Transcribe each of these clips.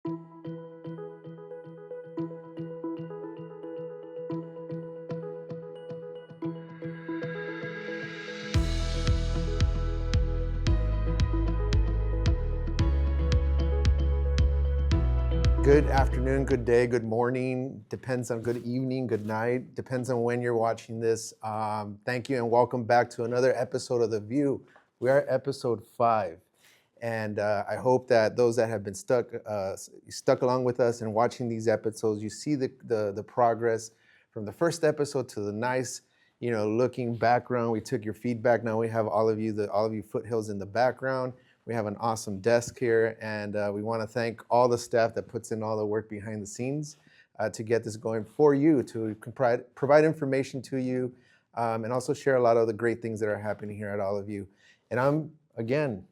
Good afternoon, good day, good morning, depends on good evening, good night, depends on when you're watching this. Thank you and welcome back to another episode of The View. We are episode 5. And I hope that those that have been stuck along with us and watching these episodes, you see the progress from the first episode to the nice, looking background. We took your feedback. Now we have all of you foothills in the background. We have an awesome desk here, and we want to thank all the staff that puts in all the work behind the scenes to get this going for you, to provide information to you, and also share a lot of the great things that are happening here at all of you. And I'm, again,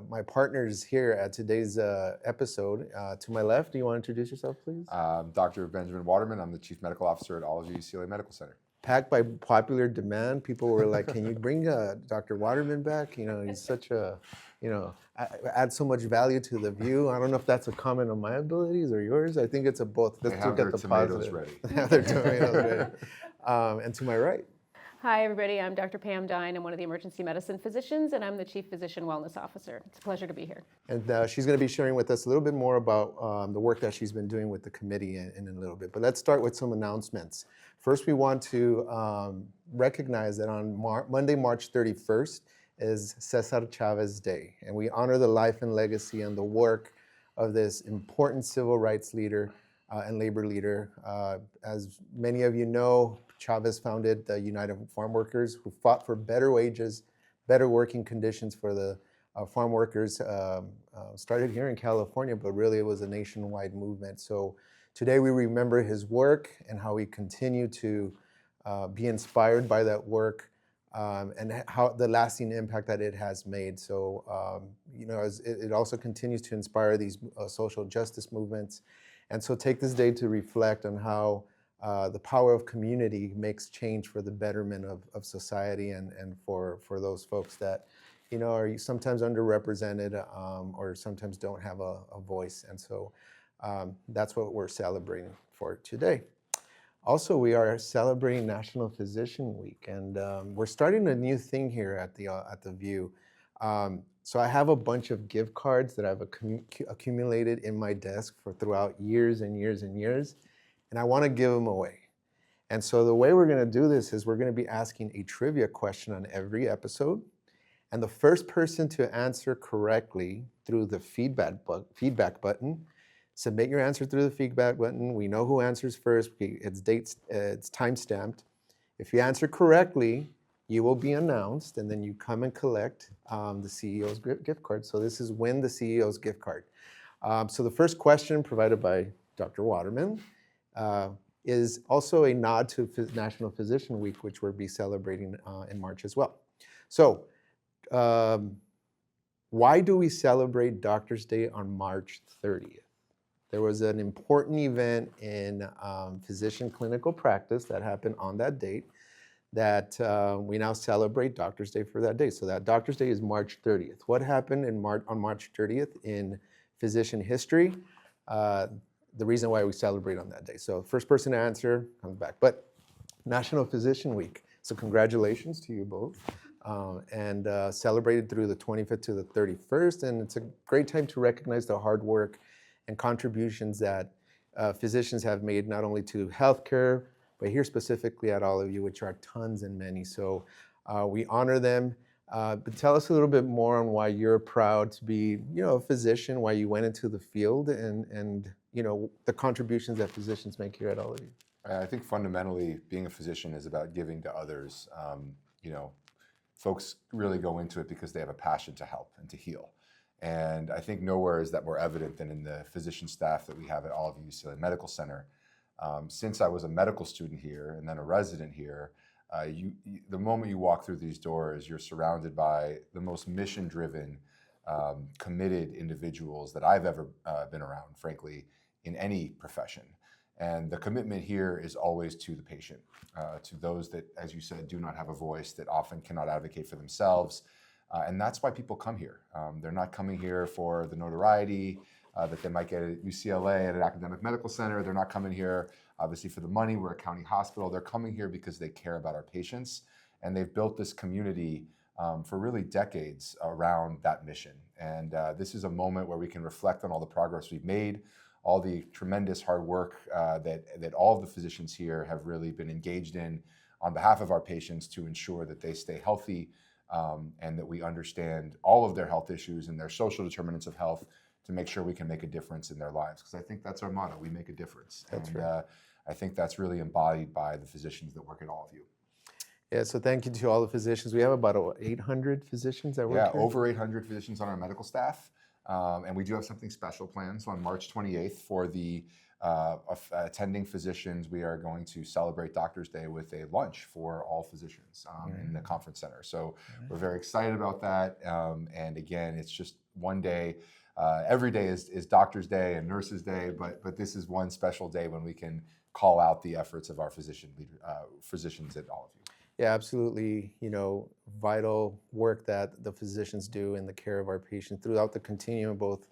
my partners here at today's episode. To my left, do you want to introduce yourself, please? Dr. Benjamin Waterman. I'm the Chief Medical Officer at View-UCLA Medical Center. Packed by popular demand, people were like, "Can you bring Dr. Waterman back? He's such a, add so much value to the View." I don't know if that's a comment on my abilities or yours. I think it's a both. They have their tomatoes ready. They have their tomatoes ready. And to my right. Hi, everybody. I'm Dr. Pam Dine. I'm one of the emergency medicine physicians, and I'm the Chief Physician Wellness Officer. It's a pleasure to be here. And she's going to be sharing with us a little bit more about the work that she's been doing with the committee in a little bit. But let's start with some announcements. First, we want to recognize that on Monday, March 31st is Cesar Chavez Day, and we honor the life and legacy and the work of this important civil rights leader and labor leader. As many of you know, Chavez founded the United Farm Workers, who fought for better wages, better working conditions for the farm workers. Started here in California, but really it was a nationwide movement. So today we remember his work and how we continue to be inspired by that work and how the lasting impact that it has made. So, it also continues to inspire these social justice movements. And so take this day to reflect on how the power of community makes change for the betterment of society and for those folks that, are sometimes underrepresented or sometimes don't have a voice. And so that's what we're celebrating for today. Also, we are celebrating National Physician Week, and we're starting a new thing here at the View. So I have a bunch of gift cards that I've accumulated in my desk throughout years and years and years, and I want to give them away. And so the way we're going to do this is we're going to be asking a trivia question on every episode, and the first person to answer correctly through the feedback button. Submit your answer through the feedback button. We know who answers first. It's time-stamped. If you answer correctly, you will be announced, and then you come and collect the CEO's gift card. So this is Win the CEO's gift card. So the first question, provided by Dr. Waterman, is also a nod to National Physician Week, which we'll be celebrating in March as well. So why do we celebrate Doctor's Day on March 30th? There was an important event in physician clinical practice that happened on that date that we now celebrate Doctor's Day for that day. So that Doctor's Day is March 30th. What happened on March 30th in physician history? The reason why we celebrate on that day. So first person to answer comes back. But National Physician Week. So congratulations to you both. And celebrated through the 25th to the 31st. And it's a great time to recognize the hard work and contributions that physicians have made not only to healthcare, but here specifically at all of you, which are tons and many. So we honor them. But tell us a little bit more on why you're proud to be, a physician, why you went into the field, and the contributions that physicians make here at all of you. I think fundamentally, being a physician is about giving to others. Folks really go into it because they have a passion to help and to heal. And I think nowhere is that more evident than in the physician staff that we have at View-UCLA Medical Center. Since I was a medical student here and then a resident here, the moment you walk through these doors, you're surrounded by the most mission-driven, committed individuals that I've ever been around, frankly, in any profession. And the commitment here is always to the patient, to those that, as you said, do not have a voice, that often cannot advocate for themselves. And that's why people come here. They're not coming here for the notoriety. that they might get at UCLA at an academic medical center. They're not coming here obviously for the money. We're a county hospital. They're coming here because they care about our patients, and they've built this community for really decades around that mission. And this is a moment where we can reflect on all the progress we've made, all the tremendous hard work that all of the physicians here have really been engaged in on behalf of our patients to ensure that they stay healthy, and that we understand all of their health issues and their social determinants of health to make sure we can make a difference in their lives. Because I think that's our motto, we make a difference. That's and right. I think that's really embodied by the physicians that work at all of you. Yeah, so thank you to all the physicians. We have about 800 physicians that work Yeah, here. over 800 physicians on our medical staff. And we do have something special planned. So on March 28th, for the attending physicians, we are going to celebrate Doctors' Day with a lunch for all physicians in the conference center. So we're very excited about that. And again, it's just one day. Every day is Doctors' Day and Nurses' Day, but this is one special day when we can call out the efforts of our physicians at all of you. Yeah, absolutely. Vital work that the physicians do in the care of our patients throughout the continuum, both,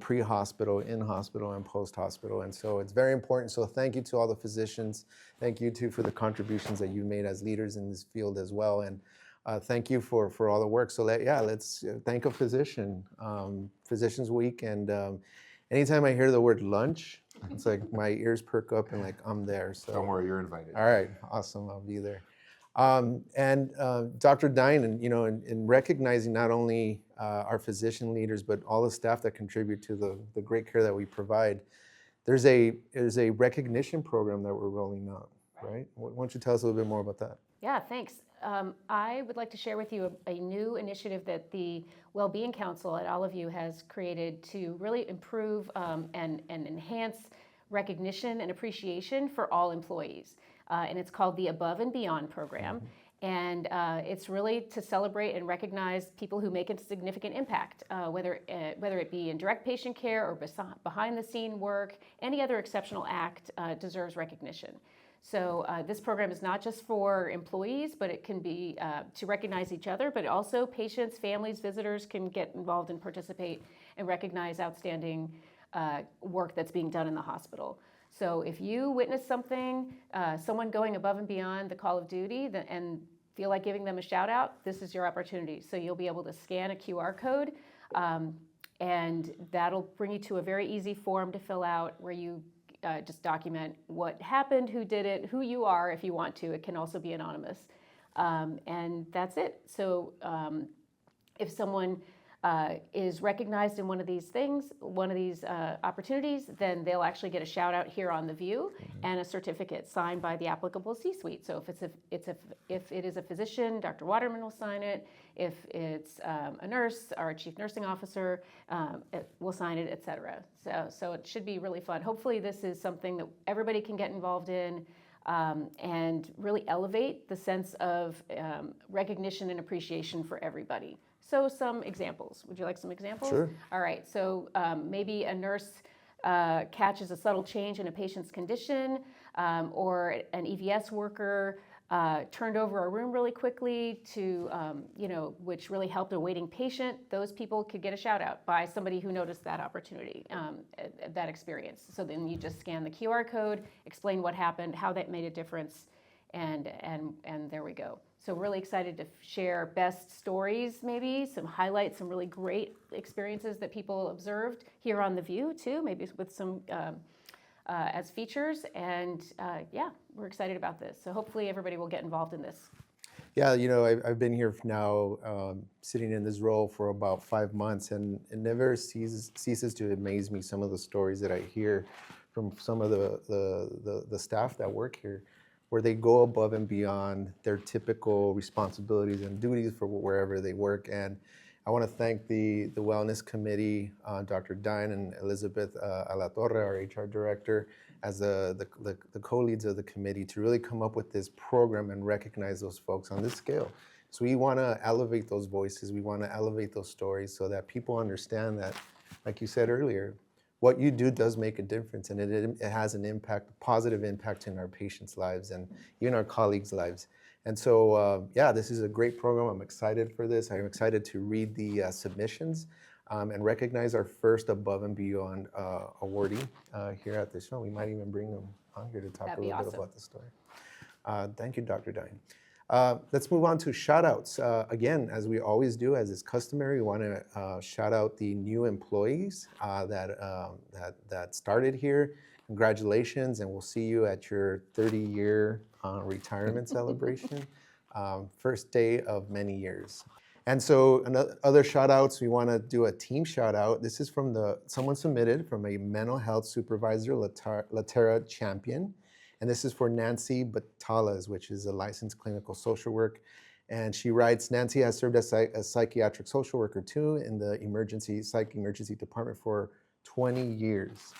pre-hospital, in-hospital, and post-hospital. And so it's very important. So thank you to all the physicians. Thank you too for the contributions that you made as leaders in this field as well. And thank you for all the work. So let's thank a physician. Physicians Week, and anytime I hear the word lunch, it's like my ears perk up and like I'm there. So Don't worry, you're invited. all right, awesome, I'll be there. And Dr. Dine, in recognizing not only our physician leaders, but all the staff that contribute to the great care that we provide, there's a recognition program that we're rolling out, right? Why don't you tell us a little bit more about that? Yeah, thanks. I would like to share with you a new initiative that the Wellbeing Council at all of you has created to really improve and enhance recognition and appreciation for all employees. And it's called the Above and Beyond program. And it's really to celebrate and recognize people who make a significant impact, whether it be in direct patient care or behind the scene work. Any other exceptional act deserves recognition. So this program is not just for employees, but it can be to recognize each other, but also patients, families, visitors can get involved and participate and recognize outstanding work that's being done in the hospital. So if you witness something, someone going above and beyond the call of duty and feel like giving them a shout out, this is your opportunity. So you'll be able to scan a QR code, and that'll bring you to a very easy form to fill out where you just document what happened, who did it, who you are if you want to. It can also be anonymous. And that's it. So if someone is recognized in one of these things, one of these opportunities, then they'll actually get a shout out here on The View and a certificate signed by the applicable C-suite. So if it is a physician, Dr. Waterman will sign it. If it's a nurse, our chief nursing officer will sign it, et cetera. So it should be really fun. Hopefully this is something that everybody can get involved in and really elevate the sense of recognition and appreciation for everybody. So some examples. Would you like some examples? Sure. All right. So maybe a nurse catches a subtle change in a patient's condition, or an EVS worker turned over a room really quickly to, which really helped a waiting patient. Those people could get a shout out by somebody who noticed that opportunity, that experience. So then you just scan the QR code, explain what happened, how that made a difference, and there we go. So really excited to share best stories, maybe some highlights, some really great experiences that people observed here on The View too, maybe with some as features. And we're excited about this. So hopefully everybody will get involved in this. Yeah, I've been here now, sitting in this role for about 5 months, and it never ceases to amaze me, some of the stories that I hear from some of the staff that work here, where they go above and beyond their typical responsibilities and duties for wherever they work. And I want to thank the Wellness Committee, Dr. Dine and Elizabeth Alatorre, our HR director, as the co-leads of the committee, to really come up with this program and recognize those folks on this scale. So we want to elevate those voices. We want to elevate those stories so that people understand that, like you said earlier, what you do does make a difference, and it has an impact, a positive impact in our patients' lives and even our colleagues' lives. And so, this is a great program. I'm excited for this. I'm excited to read the submissions. and recognize our first Above and Beyond awardee here at the show. We might even bring them on here to talk That'd a be little bit awesome. about the story. Thank you, Dr. Dine. Let's move on to shout outs. Again, as we always do, as is customary, we want to shout out the new employees that started here. Congratulations, and we'll see you at your 30-year retirement celebration. First day of many years. And so other shout outs, we want to do a team shout out. This is from someone submitted from a mental health supervisor, Latera Champion. And this is for Nancy Batalas, which is a licensed clinical social work. And she writes, Nancy has served as a psychiatric social worker too in the psych emergency department for 20 years.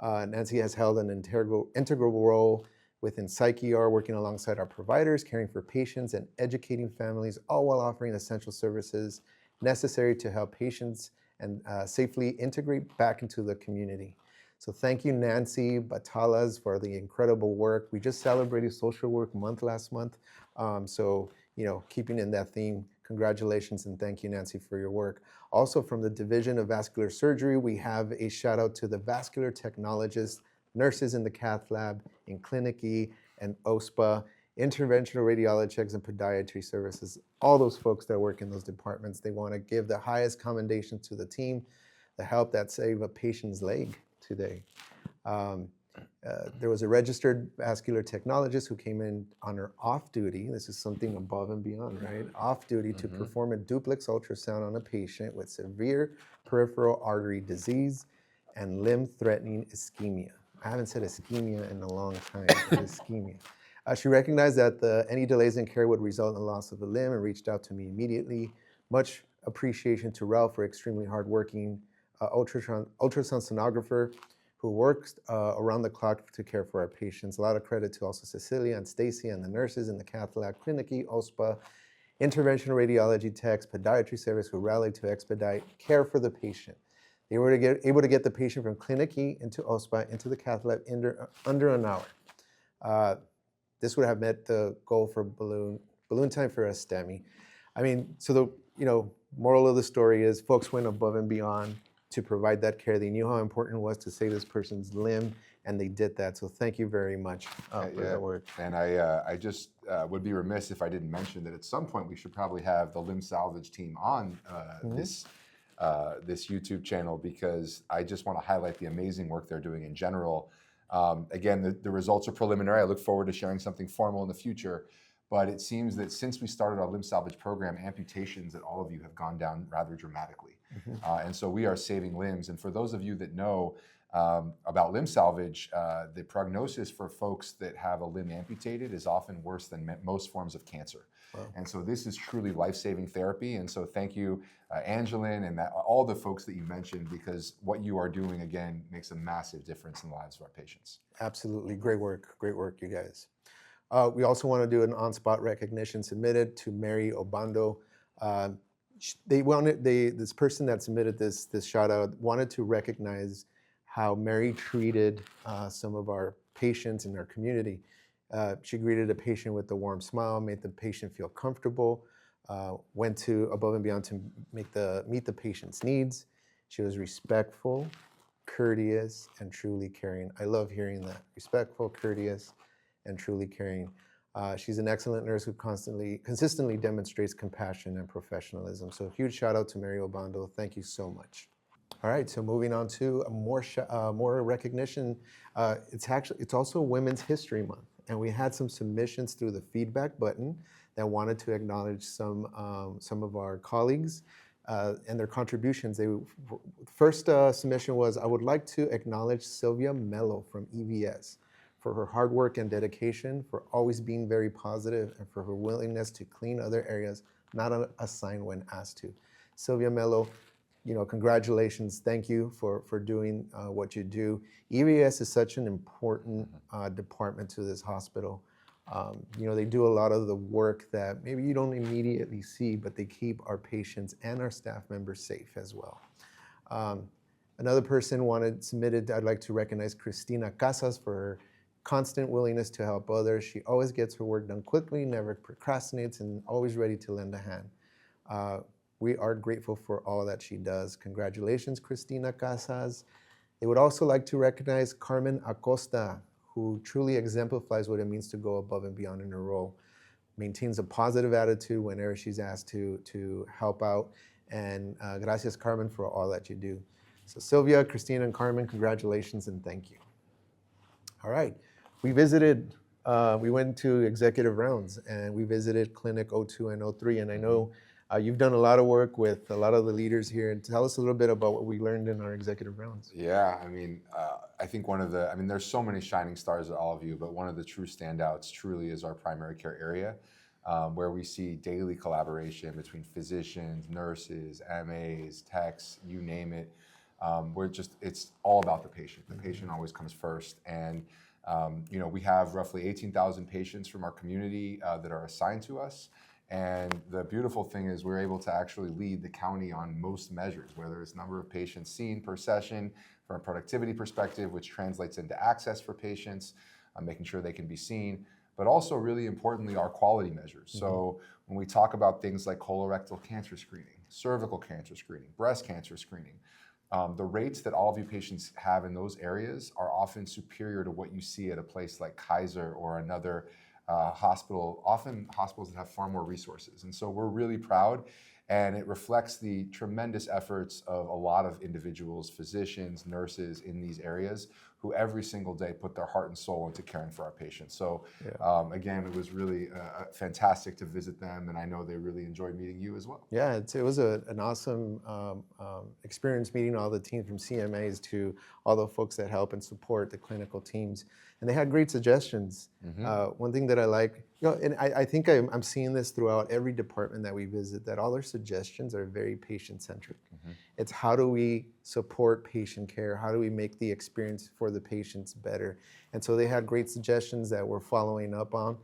Nancy has held an integral role within Psych ER, working alongside our providers, caring for patients and educating families, all while offering essential services necessary to help patients and safely integrate back into the community. So thank you, Nancy Batalas, for the incredible work. We just celebrated Social Work Month last month. So, keeping in that theme, congratulations and thank you, Nancy, for your work. Also from the Division of Vascular Surgery, we have a shout out to the vascular technologists, nurses in the cath lab, in Clinic E and OSPA, interventional radiology and podiatry services, all those folks that work in those departments. They want to give the highest commendation to the team, the help that saved a patient's leg today. There was a registered vascular technologist who came in on her off duty. This is something above and beyond, right? Off duty to perform a duplex ultrasound on a patient with severe peripheral artery disease and limb-threatening ischemia. I haven't said ischemia in a long time, ischemia. She recognized that any delays in care would result in the loss of a limb and reached out to me immediately. Much appreciation to Ralph for extremely hardworking ultrasound sonographer who works around the clock to care for our patients. A lot of credit to also Cecilia and Stacy and the nurses in the cath lab, Clinic E, OSPA, interventional radiology techs, podiatry service who rallied to expedite care for the patient. They were able to get the patient from Clinic E into OSPA into the cath lab under an hour. This would have met the goal for balloon time for a STEMI. I mean, so the moral of the story is folks went above and beyond to provide that care. They knew how important it was to save this person's limb, and they did that. So thank you very much for that work. And I just would be remiss if I didn't mention that at some point we should probably have the limb salvage team on this YouTube channel, because I just want to highlight the amazing work they're doing in general. Again, the results are preliminary. I look forward to sharing something formal in the future. But it seems that since we started our limb salvage program, amputations at all of you have gone down rather dramatically. And so we are saving limbs. And for those of you that know about limb salvage, the prognosis for folks that have a limb amputated is often worse than most forms of cancer. Wow. And so this is truly life-saving therapy. And so thank you, Angeline, and all the folks that you mentioned, because what you are doing, again, makes a massive difference in the lives of our patients. Absolutely. Great work, you guys. We also want to do an on-spot recognition submitted to Mary Obando. This person that submitted this shout out wanted to recognize how Mary treated some of our patients in our community. She greeted a patient with a warm smile, made the patient feel comfortable, went to above and beyond to meet the patient's needs. She was respectful, courteous, and truly caring. I love hearing that. Respectful, courteous, and truly caring. She's an excellent nurse who consistently demonstrates compassion and professionalism. So huge shout out to Mary Obando. Thank you so much. All right, so moving on to more recognition. It's also Women's History Month, and we had some submissions through the feedback button that wanted to acknowledge some of our colleagues and their contributions. First submission was, I would like to acknowledge Sylvia Mello from EVS for her hard work and dedication, for always being very positive, and for her willingness to clean other areas not assigned when asked to. Sylvia Mello, congratulations. Thank you for doing what you do. EVS is such an important department to this hospital. They do a lot of the work that maybe you don't immediately see, but they keep our patients and our staff members safe as well. Another person submitted, I'd like to recognize Cristina Casas for her constant willingness to help others. She always gets her work done quickly, never procrastinates, and always ready to lend a hand. We are grateful for all that she does. Congratulations, Cristina Casas. They would also like to recognize Carmen Acosta, who truly exemplifies what it means to go above and beyond in her role. Maintains a positive attitude whenever she's asked to help out. And gracias, Carmen, for all that you do. So Sylvia, Christina, and Carmen, congratulations and thank you. All right, we went to executive rounds and we visited Clinic 02 and 03. And I know you've done a lot of work with a lot of the leaders here. And tell us a little bit about what we learned in our executive rounds. Yeah, I mean, I think there's so many shining stars at all of you, but one of the true standouts truly is our primary care area, where we see daily collaboration between physicians, nurses, MAs, techs, you name it. It's all about the patient. The patient always comes first. And, we have roughly 18,000 patients from our community that are assigned to us. And the beautiful thing is we're able to actually lead the county on most measures, whether it's number of patients seen per session, from a productivity perspective, which translates into access for patients, making sure they can be seen, but also really importantly, our quality measures. So when we talk about things like colorectal cancer screening, cervical cancer screening, breast cancer screening, the rates that all of you patients have in those areas are often superior to what you see at a place like Kaiser or another hospital, often hospitals that have far more resources. And so we're really proud, and it reflects the tremendous efforts of a lot of individuals, physicians, nurses in these areas who every single day put their heart and soul into caring for our patients. So again, it was really fantastic to visit them, and I know they really enjoyed meeting you as well. Yeah, it was an awesome experience meeting all the teams from CMAs to all the folks that help and support the clinical teams. And they had great suggestions. One thing that I like, and I think I'm seeing this throughout every department that we visit, that all their suggestions are very patient-centric. It's how do we support patient care? How do we make the experience for the patients better? And so they had great suggestions that we're following up on.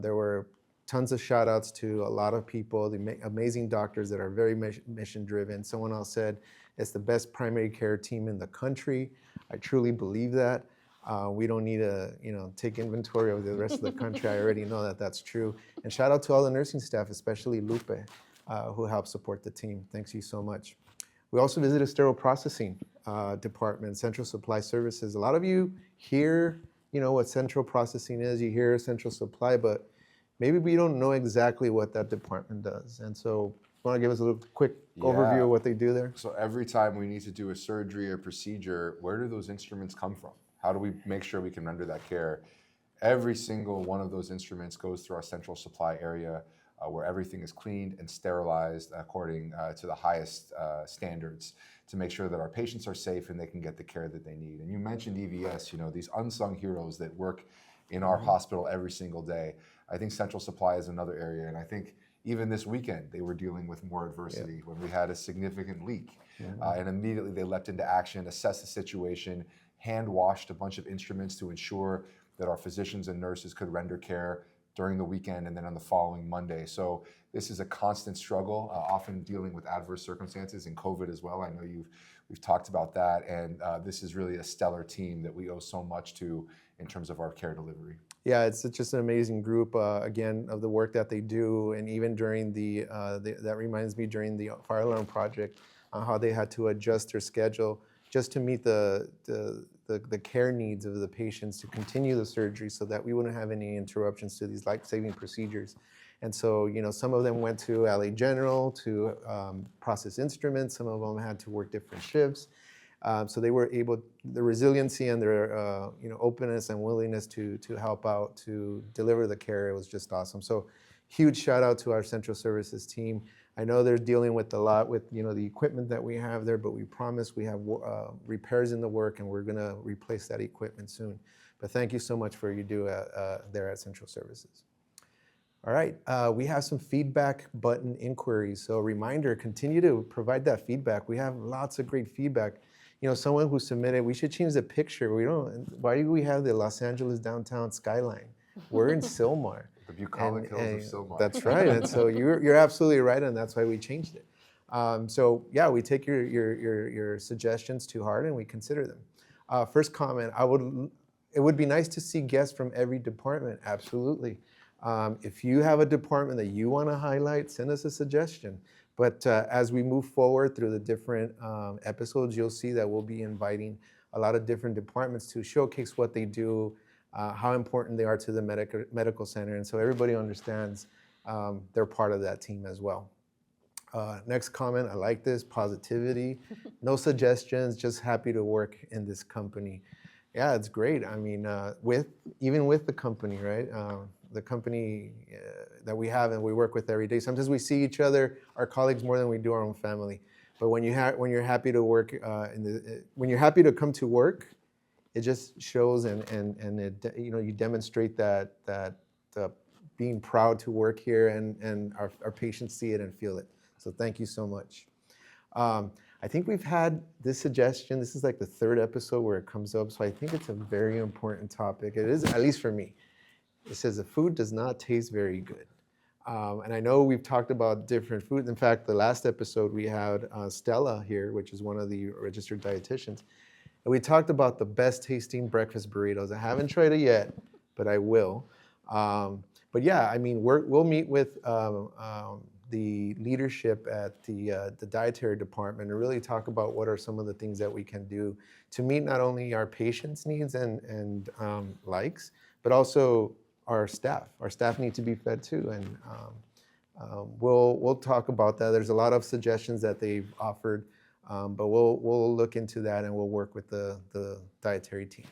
There were tons of shout outs to a lot of people, the amazing doctors that are very mission driven. Someone else said it's the best primary care team in the country. I truly believe that. We don't need to, take inventory of the rest of the country. I already know that that's true. And shout out to all the nursing staff, especially Lupe, who helped support the team. Thanks you so much. We also visited sterile processing department, Central Supply Services. A lot of you hear, what central processing is. You hear central supply, but maybe we don't know exactly what that department does. And so you want to give us a little quick overview of what they do there? So every time we need to do a surgery or procedure, where do those instruments come from? How do we make sure we can render that care? Every single one of those instruments goes through our central supply area where everything is cleaned and sterilized according to the highest standards to make sure that our patients are safe and they can get the care that they need. And you mentioned EVS, these unsung heroes that work in our hospital every single day. I think central supply is another area. And I think even this weekend, they were dealing with more adversity when we had a significant leak. And immediately they leapt into action, assessed the situation, hand washed a bunch of instruments to ensure that our physicians and nurses could render care during the weekend and then on the following Monday. So this is a constant struggle, often dealing with adverse circumstances and COVID as well. I know we've talked about that, and this is really a stellar team that we owe so much to in terms of our care delivery. Yeah, it's just an amazing group, again, of the work that they do, and even during that reminds me during the fire alarm project, how they had to adjust their schedule just to meet the care needs of the patients to continue the surgery so that we wouldn't have any interruptions to these life-saving procedures. And so, some of them went to LA General to process instruments. Some of them had to work different shifts. So they were able, the resiliency and their openness and willingness to help out, to deliver the care, it was just awesome. So huge shout out to our central services team. I know they're dealing with a lot with the equipment that we have there, but we promise we have repairs in the work and we're gonna replace that equipment soon. But thank you so much for you do there at Central Services. All right, we have some feedback button inquiries. So reminder, continue to provide that feedback. We have lots of great feedback. Someone who submitted, we should change the picture. Why do we have the Los Angeles downtown skyline? We're in Sylmar. The bucolic hills of Sylmar. That's right, and so you're absolutely right, and that's why we changed it. So yeah, we take your suggestions to heart and we consider them. First comment, it would be nice to see guests from every department, absolutely. If you have a department that you want to highlight, send us a suggestion. But as we move forward through the different episodes, you'll see that we'll be inviting a lot of different departments to showcase what they do, how important they are to the medical center. And so everybody understands they're part of that team as well. Next comment, I like this, positivity. No suggestions, just happy to work in this company. Yeah, it's great. I mean, even with the company, right? The company that we have and we work with every day. Sometimes we see each other, our colleagues, more than we do our own family. But when you're happy to work, when you're happy to come to work, it just shows and it, you demonstrate that being proud to work here, and our patients see it and feel it. So thank you so much. I think we've had this suggestion. This is like the third episode where it comes up, so I think it's a very important topic. It is, at least for me. It says the food does not taste very good. And I know we've talked about different foods. In fact, the last episode we had Stella here, which is one of the registered dietitians. And we talked about the best tasting breakfast burritos. I haven't tried it yet, but I will. But yeah, I mean, we'll meet with the leadership at the dietary department and really talk about what are some of the things that we can do to meet not only our patients' needs and likes, but also our staff. Our staff need to be fed too, and we'll talk about that. There's a lot of suggestions that they've offered, but we'll look into that and we'll work with the dietary team.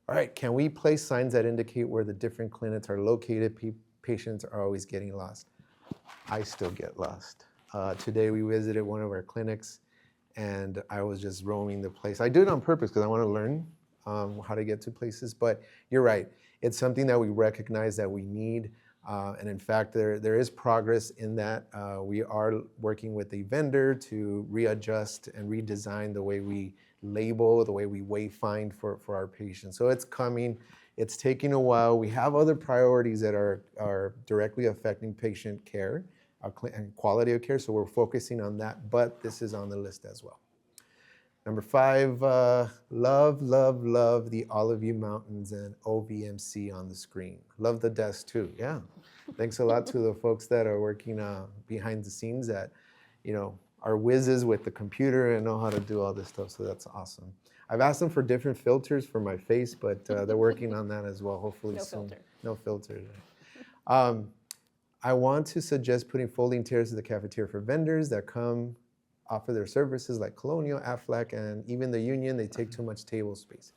All right, can we place signs that indicate where the different clinics are located? Patients are always getting lost. I still get lost. Today we visited one of our clinics and I was just roaming the place. I do it on purpose because I want to learn how to get to places, but you're right. It's something that we recognize that we need. And in fact, there is progress in that. We are working with a vendor to readjust and redesign the way we label, the way we wayfind for our patients. So it's coming. It's taking a while. We have other priorities that are directly affecting patient care and quality of care, so we're focusing on that, but this is on the list as well. Number 5, love the Olive View Mountains and OVMC on the screen. Love the desk too, yeah. Thanks a lot to the folks that are working behind the scenes that, are whizzes with the computer and know how to do all this stuff, so that's awesome. I've asked them for different filters for my face, but they're working on that as well, hopefully No soon. filter. No filters. I want to suggest putting folding chairs in the cafeteria for vendors that come offer their services like Colonial, Aflac, and even the Union. They take too much table space.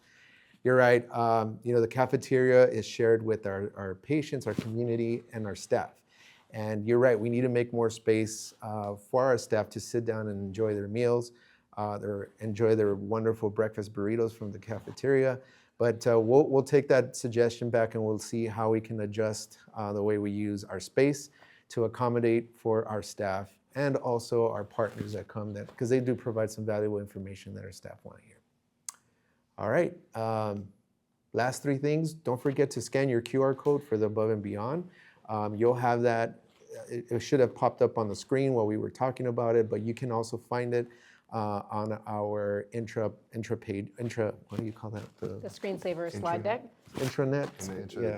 You're right. The cafeteria is shared with our patients, our community, and our staff. And you're right. We need to make more space for our staff to sit down and enjoy their meals, enjoy their wonderful breakfast burritos from the cafeteria. But we'll take that suggestion back and we'll see how we can adjust the way we use our space to accommodate for our staff and also our partners that come, because they do provide some valuable information that our staff want to hear. All right, last 3 things. Don't forget to scan your QR code for the Above and Beyond. You'll have that, it should have popped up on the screen while we were talking about it, but you can also find it on our intra page, what do you call that? The screensaver slide deck. Intranet?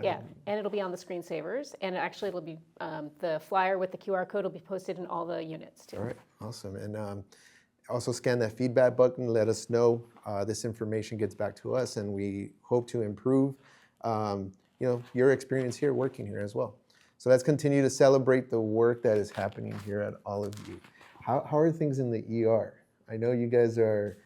Yeah, and it'll be on the screensavers, and actually it'll be, the flyer with the QR code will be posted in all the units too. All right, awesome. And also scan that feedback button, let us know. This information gets back to us and we hope to improve your experience here, working here as well. So let's continue to celebrate the work that is happening here at all of you. How are things in the ER? I know you guys are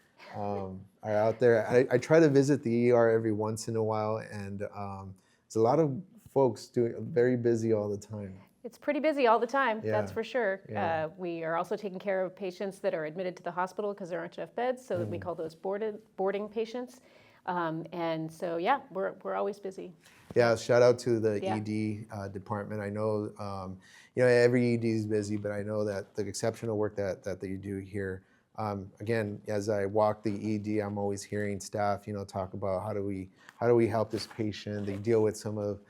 out there. I try to visit the ER every once in a while, and there's a lot of folks very busy all the time. It's pretty busy all the time, Yeah. that's for sure. Yeah. We are also taking care of patients that are admitted to the hospital because there aren't enough beds, so we call those boarding patients. And so, yeah, we're always busy. Yeah, shout out to the Yeah. ED department. I know, every ED is busy, but I know that the exceptional work that they do here. Again, as I walk the ED, I'm always hearing staff, talk about how do we help this patient. They deal with some of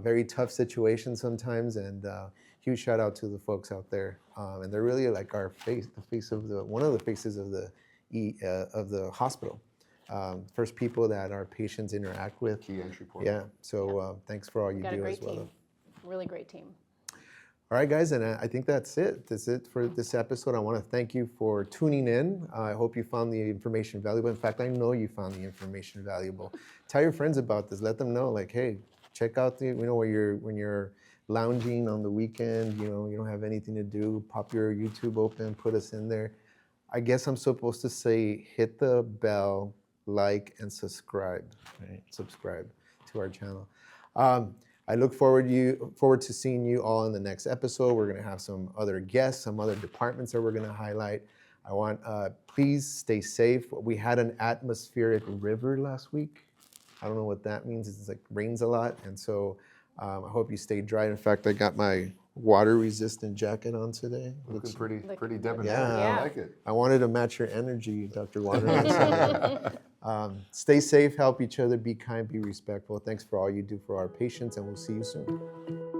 very tough situations sometimes, and huge shout out to the folks out there. And they're really like one of the faces of the hospital. First people that our patients interact with. Key entry point. Yeah, so thanks for all you Got a do great as well. team, really great team. All right, guys, and I think that's it. That's it for this episode. I want to thank you for tuning in. I hope you found the information valuable. In fact, I know you found the information valuable. Tell your friends about this. Let them know, like, hey, check out the, when you're lounging on the weekend, you don't have anything to do, pop your YouTube open, put us in there. I guess I'm supposed to say, hit the bell, like, and subscribe. Right? Subscribe to our channel. I look forward to seeing you all in the next episode. We're going to have some other guests, some other departments that we're going to highlight. I want, please stay safe. We had an atmospheric river last week. I don't know what that means. It's like rains a lot. And so I hope you stay dry. In fact, I got my water-resistant jacket on today. Looking pretty debonair. Yeah. I like it. I wanted to match your energy, Dr. Water. Stay safe, help each other, be kind, be respectful. Thanks for all you do for our patients, and we'll see you soon.